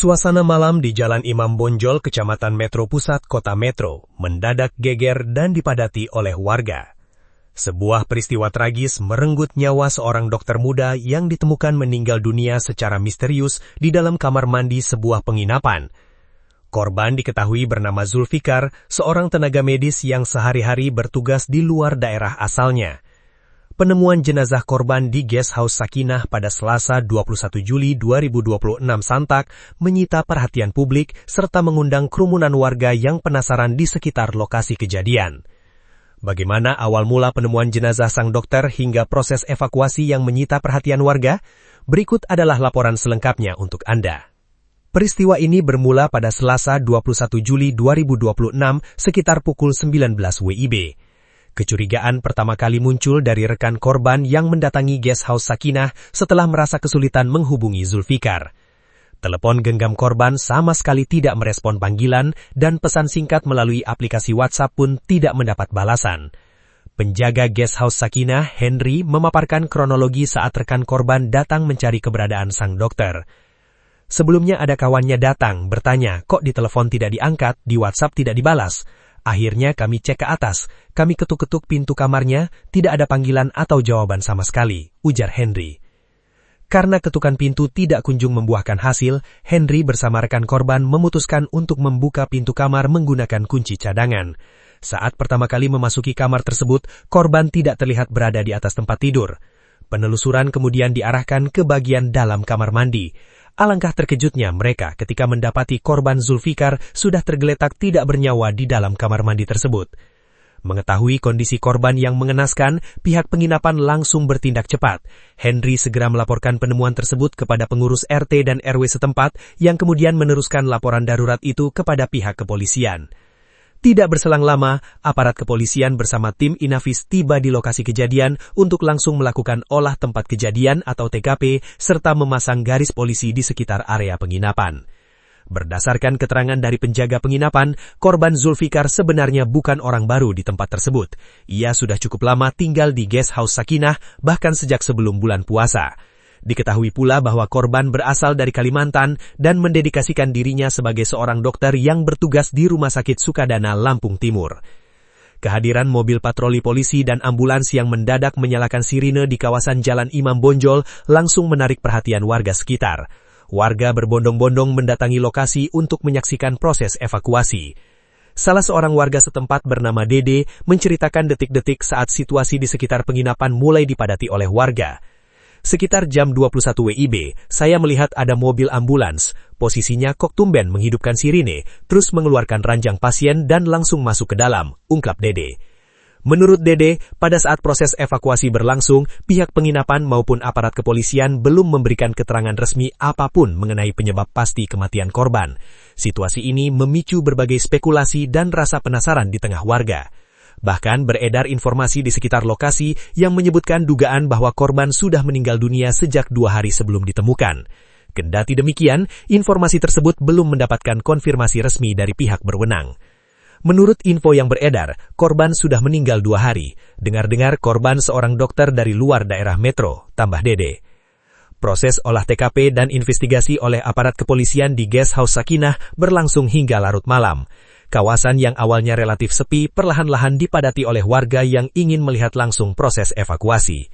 Suasana malam di Jalan Imam Bonjol, Kecamatan Metro Pusat, Kota Metro, mendadak geger dan dipadati oleh warga. Sebuah peristiwa tragis merenggut nyawa seorang dokter muda yang ditemukan meninggal dunia secara misterius di dalam kamar mandi sebuah penginapan. Korban diketahui bernama Zulfikar, seorang tenaga medis yang sehari-hari bertugas di luar daerah asalnya. Penemuan jenazah korban di Guest House Sakinah pada Selasa 21 Juli 2026 santak menyita perhatian publik serta mengundang kerumunan warga yang penasaran di sekitar lokasi kejadian. Bagaimana awal mula penemuan jenazah sang dokter hingga proses evakuasi yang menyita perhatian warga? Berikut adalah laporan selengkapnya untuk Anda. Peristiwa ini bermula pada Selasa 21 Juli 2026 sekitar pukul 19 WIB. Kecurigaan pertama kali muncul dari rekan korban yang mendatangi Guest House Sakinah setelah merasa kesulitan menghubungi Zulfikar. Telepon genggam korban sama sekali tidak merespon panggilan dan pesan singkat melalui aplikasi WhatsApp pun tidak mendapat balasan. Penjaga Guest House Sakinah, Henry, memaparkan kronologi saat rekan korban datang mencari keberadaan sang dokter. Sebelumnya ada kawannya datang bertanya, kok di telepon tidak diangkat, di WhatsApp tidak dibalas. Akhirnya kami cek ke atas, kami ketuk-ketuk pintu kamarnya, tidak ada panggilan atau jawaban sama sekali, ujar Henry. Karena ketukan pintu tidak kunjung membuahkan hasil, Henry bersama rekan korban memutuskan untuk membuka pintu kamar menggunakan kunci cadangan. Saat pertama kali memasuki kamar tersebut, korban tidak terlihat berada di atas tempat tidur. Penelusuran kemudian diarahkan ke bagian dalam kamar mandi. Alangkah terkejutnya mereka ketika mendapati korban Zulfikar sudah tergeletak tidak bernyawa di dalam kamar mandi tersebut. Mengetahui kondisi korban yang mengenaskan, pihak penginapan langsung bertindak cepat. Henry segera melaporkan penemuan tersebut kepada pengurus RT dan RW setempat yang kemudian meneruskan laporan darurat itu kepada pihak kepolisian. Tidak berselang lama, aparat kepolisian bersama tim Inafis tiba di lokasi kejadian untuk langsung melakukan olah tempat kejadian atau TKP serta memasang garis polisi di sekitar area penginapan. Berdasarkan keterangan dari penjaga penginapan, korban Zulfikar sebenarnya bukan orang baru di tempat tersebut. Ia sudah cukup lama tinggal di Guest House Sakinah bahkan sejak sebelum bulan puasa. Diketahui pula bahwa korban berasal dari Kalimantan dan mendedikasikan dirinya sebagai seorang dokter yang bertugas di Rumah Sakit Sukadana, Lampung Timur. Kehadiran mobil patroli polisi dan ambulans yang mendadak menyalakan sirine di kawasan Jalan Imam Bonjol langsung menarik perhatian warga sekitar. Warga berbondong-bondong mendatangi lokasi untuk menyaksikan proses evakuasi. Salah seorang warga setempat bernama Dede menceritakan detik-detik saat situasi di sekitar penginapan mulai dipadati oleh warga. Sekitar jam 21 WIB, saya melihat ada mobil ambulans. Posisinya kok tumben menghidupkan sirine, terus mengeluarkan ranjang pasien dan langsung masuk ke dalam, ungkap Dede. Menurut Dede, pada saat proses evakuasi berlangsung, pihak penginapan maupun aparat kepolisian belum memberikan keterangan resmi apapun mengenai penyebab pasti kematian korban. Situasi ini memicu berbagai spekulasi dan rasa penasaran di tengah warga. Bahkan beredar informasi di sekitar lokasi yang menyebutkan dugaan bahwa korban sudah meninggal dunia sejak 2 hari sebelum ditemukan. Kendati demikian, informasi tersebut belum mendapatkan konfirmasi resmi dari pihak berwenang. Menurut info yang beredar, korban sudah meninggal 2 hari. Dengar-dengar korban seorang dokter dari luar daerah Metro, tambah Dede. Proses olah TKP dan investigasi oleh aparat kepolisian di Guest House Sakinah berlangsung hingga larut malam. Kawasan yang awalnya relatif sepi perlahan-lahan dipadati oleh warga yang ingin melihat langsung proses evakuasi.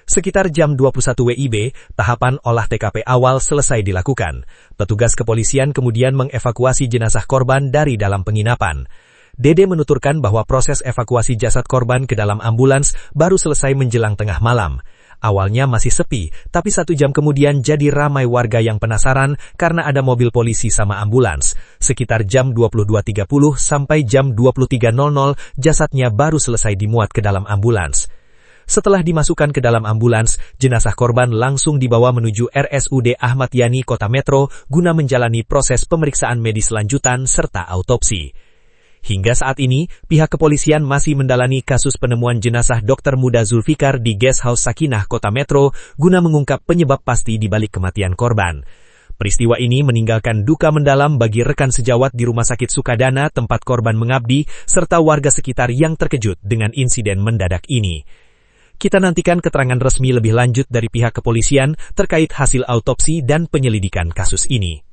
Sekitar jam 21 WIB, tahapan olah TKP awal selesai dilakukan. Petugas kepolisian kemudian mengevakuasi jenazah korban dari dalam penginapan. Dede menuturkan bahwa proses evakuasi jasad korban ke dalam ambulans baru selesai menjelang tengah malam. Awalnya masih sepi, tapi 1 jam kemudian jadi ramai warga yang penasaran karena ada mobil polisi sama ambulans. Sekitar jam 22.30 sampai jam 23.00, jasadnya baru selesai dimuat ke dalam ambulans. Setelah dimasukkan ke dalam ambulans, jenazah korban langsung dibawa menuju RSUD Ahmad Yani Kota Metro guna menjalani proses pemeriksaan medis lanjutan serta autopsi. Hingga saat ini, pihak kepolisian masih mendalami kasus penemuan jenazah dokter muda Zulfikar di Guest House Sakinah Kota Metro guna mengungkap penyebab pasti di balik kematian korban. Peristiwa ini meninggalkan duka mendalam bagi rekan sejawat di Rumah Sakit Sukadana tempat korban mengabdi serta warga sekitar yang terkejut dengan insiden mendadak ini. Kita nantikan keterangan resmi lebih lanjut dari pihak kepolisian terkait hasil autopsi dan penyelidikan kasus ini.